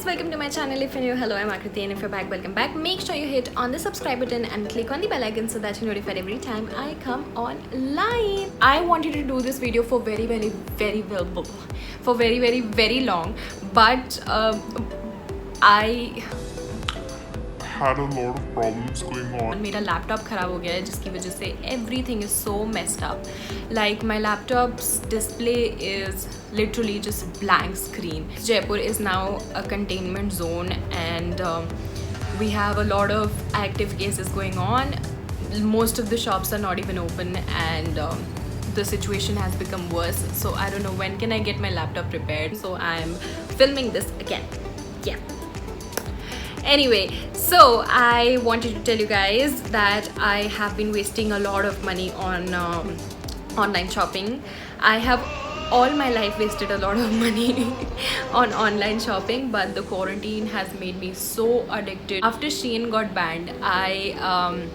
welcome to my channel. If you're new, hello, I'm Akriti, and if you're back, welcome back. Make sure you hit on the subscribe button and click on the bell icon so that you're notified every time I come online. I wanted to do this video for very long, but I had a lot of problems going on. मेरा laptop ख़राब हो गया है जिसकी वजह से everything is so messed up. Like my laptop's display is literally just blank screen. Jaipur is now a containment zone and we have a lot of active cases going on. Most of the shops are not even open and the situation has become worse. So I don't know when can I get my laptop repaired. So I'm filming this again. Yeah. Anyway, so I wanted to tell you guys that I have been wasting a lot of money on online shopping. I have all my life wasted a lot of money on online shopping, but the quarantine has made me so addicted. After Shein got banned, I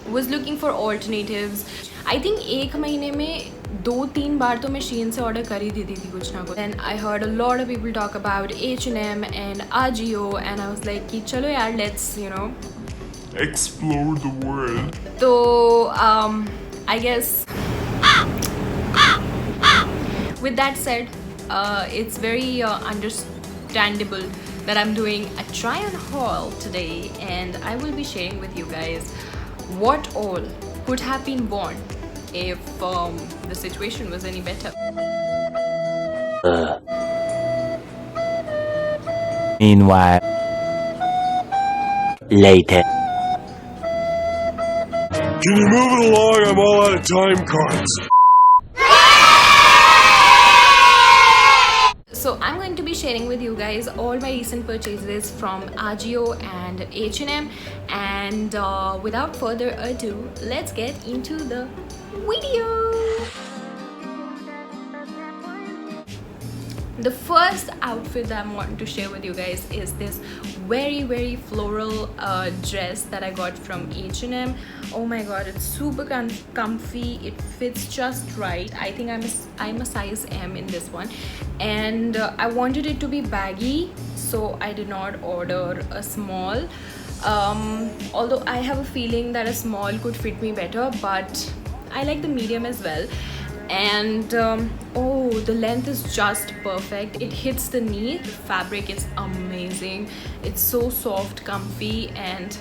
was looking for alternatives. I think एक महीने में 2-3 बार तो मैं Shein से order कर ही देती थी कुछ ना कुछ. Then I heard a lot of people talk about H&M and Ajio and I was like कि चलो यार let's Explore the world. तो I guess with that said, it's very understandable that I'm doing a try on haul today and I will be sharing with you guys what all could have been worn if the situation was any better. Meanwhile, later. Can you move it along? I'm all out of time cards. So I'm going to be sharing with you guys all my recent purchases from Ajio and H&M and without further ado, let's get into the video. The first outfit that I want to share with you guys is this very floral dress that I got from H&M. Oh my god, it's super comfy. It fits just right. I think I'm a size M in this one, and I wanted it to be baggy, so I did not order a small. Although I have a feeling that a small could fit me better, but I like the medium as well. And oh, the length is just perfect. It hits the knee. The fabric is amazing. It's so soft, comfy, and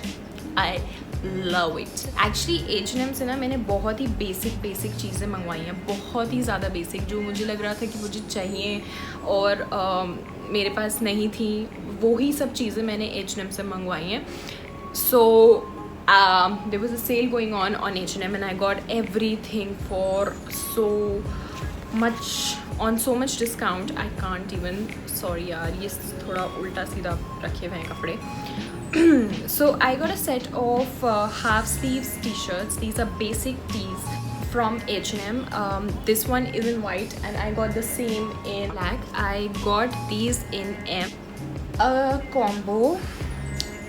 I love it. Actually H&M से ना मैंने बहुत ही basic चीज़ें मंगवाई हैं, बहुत ही ज़्यादा basic, जो मुझे लग रहा था कि मुझे चाहिए और मेरे पास नहीं थी, वो ही सब चीज़ें मैंने H&M से मंगवाई हैं. So there was a sale going on H&M and I got everything for so much discount. I can't even, sorry यार, ये थोड़ा उल्टा सीधा रखे हुए हैं कपड़े. So I got a set of half sleeves t-shirts. These are basic tees from H&M. This one is in white and I got the same in black. I got these in M. A combo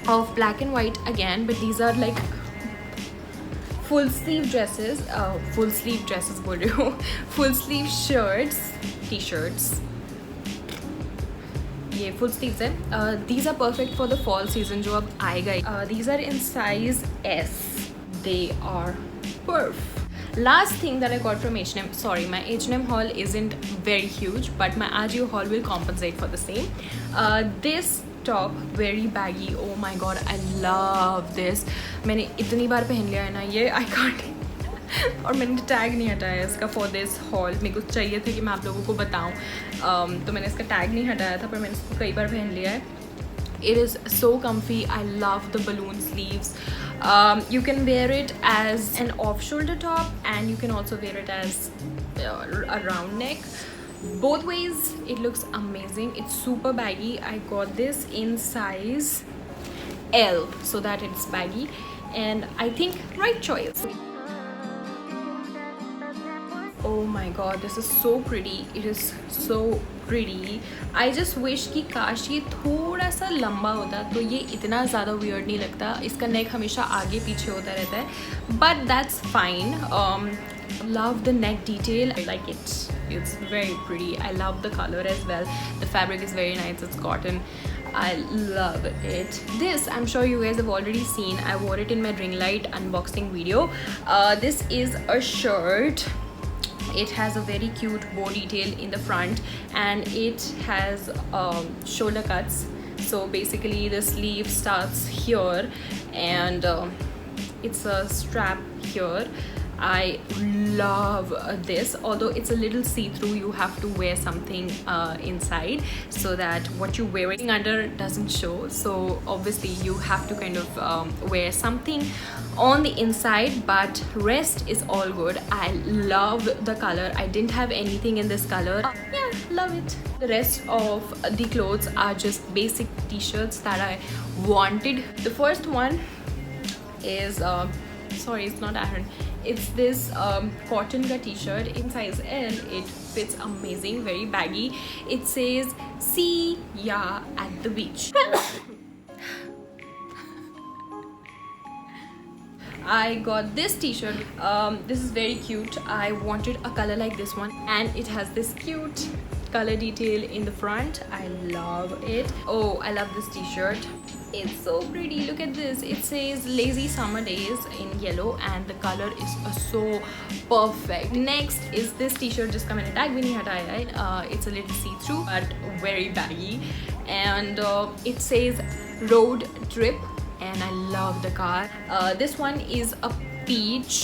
of black and white again, but these are like full sleeve dresses, full sleeve shirts, t-shirts. ये full sleeves हैं. These are perfect for the fall season जो अब आएगा. These are in size S. They are perfect. Last thing that I got from H&M, sorry, my H&M haul isn't very huge, but my Ajio haul will compensate for the same. This top, very baggy. Oh my god, I love this. मैंने इतनी बार पहन लिया है ना ये, I can't. और मैंने tag नहीं हटाया इसका for this haul. मेरे को चाहिए था कि मैं आप लोगों को बताऊं, तो मैंने इसका टैग नहीं हटाया था, पर मैंने इसको कई बार पहन लिया है. It is so comfy. I love the balloon sleeves. You can wear it as an off-shoulder top and you can also wear it as a round neck. Both ways it looks amazing. It's super baggy. I got this in size L so that it's baggy, and I think right choice. Oh my god, this is so pretty. It is so pretty. I just wish कि काश ये थोड़ा सा लंबा होता तो ये इतना ज़्यादा weird नहीं लगता. इसका neck हमेशा आगे पीछे होता रहता है, but that's fine. Love the neck detail. I like it. It's very pretty. I love the color as well. The fabric is very nice. It's cotton. I love it. This I'm sure you guys have already seen. I wore it in my ring light unboxing video. This is a shirt. It has a very cute bow detail in the front, and it has shoulder cuts. So basically the sleeve starts here, and it's a strap here. I love this. Although it's a little see-through, you have to wear something inside so that what you're wearing under doesn't show. So obviously you have to kind of wear something on the inside, but rest is all good. I love the color. I didn't have anything in this color. Yeah, love it. The rest of the clothes are just basic t-shirts that I wanted. The first one is sorry, it's not iron. It's this cotton ka t-shirt in size L. It fits amazing, very baggy. It says "See ya at the beach." I got this t-shirt. This is very cute. I wanted a color like this one, and it has this cute color detail in the front. I love it. Oh, I love this t-shirt. It's so pretty. Look at this. It says "Lazy Summer Days" in yellow, and the color is so perfect. Next is this t-shirt. Just come in a tag bhi nahi hataya hai. It's a little see-through but very baggy, and it says "Road Trip," and I love the car. This one is a peachish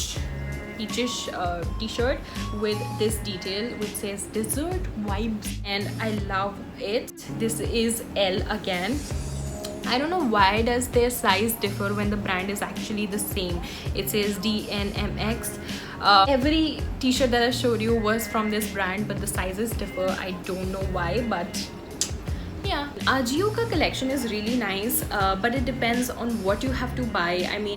t-shirt with this detail which says "Desert Vibes," and I love it. This is L again. I don't know why does their size differ when the brand is actually the same. It says DNMX. Every t-shirt that I showed you was from this brand, but the sizes differ. I don't know why, but yeah. Ajio ka collection is really nice, but it depends on what you have to buy. I mean,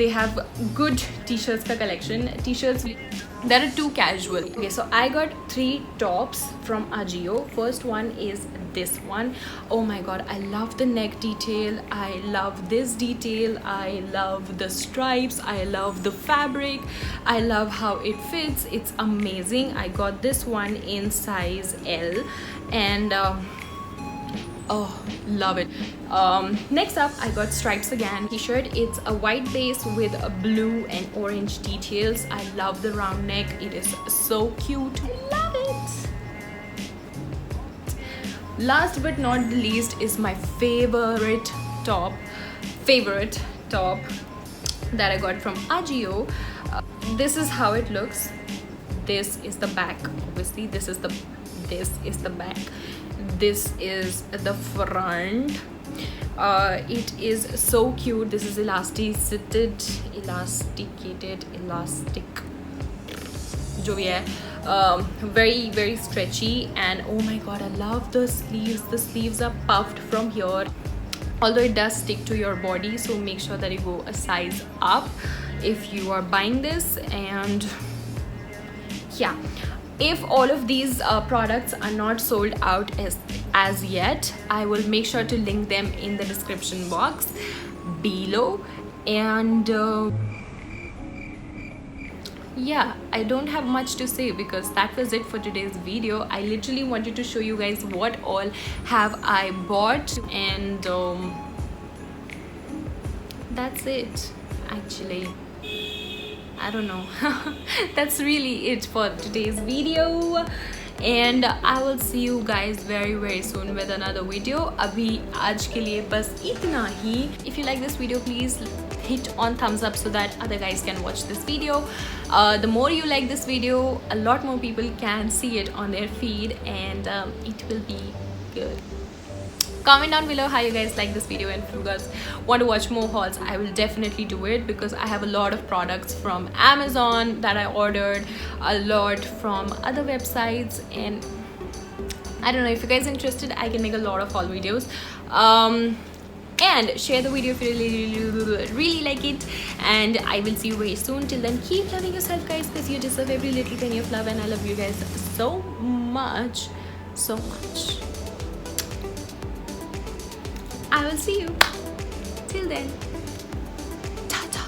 they have good t-shirts ka collection. T-shirts that are too casual. Okay, so I got 3 tops from Ajio. First one is this one. Oh my god, I love the neck detail. I love this detail. I love the stripes. I love the fabric. I love how it fits. It's amazing. I got this one in size L, and oh, love it. Next up, I got stripes again t-shirt. It's a white base with a blue and orange details. I love the round neck. It is so cute. I love it. Last but not the least is my favorite top that I got from Ajio. This is how it looks. This is the back. Obviously, this is the back. This is the front. It is so cute. This is elasticated elastic jo bhi hai. Very very stretchy, and oh my god, I love the sleeves. The sleeves are puffed from here, although it does stick to your body, so make sure that you go a size up if you are buying this. And yeah, if all of these products are not sold out as yet, I will make sure to link them in the description box below. And yeah, I don't have much to say because that was it for today's video. I literally wanted to show you guys what all have I bought, and that's it actually. I don't know. That's really it for today's video, and I will see you guys very very soon with another video. Abhi aaj ke liye bas itna hi. If you like this video, please hit on thumbs up so that other guys can watch this video. The more you like this video, a lot more people can see it on their feed, and it will be good. Comment down below how you guys like this video, and if you guys want to watch more hauls, I will definitely do it because I have a lot of products from Amazon that I ordered, a lot from other websites, and I don't know, if you guys are interested, I can make a lot of haul videos. And share the video if you really like it, and I will see you very soon. Till then, keep loving yourself guys, because you deserve every little penny of love, and I love you guys so much. I will see you. Till then, ta-ta.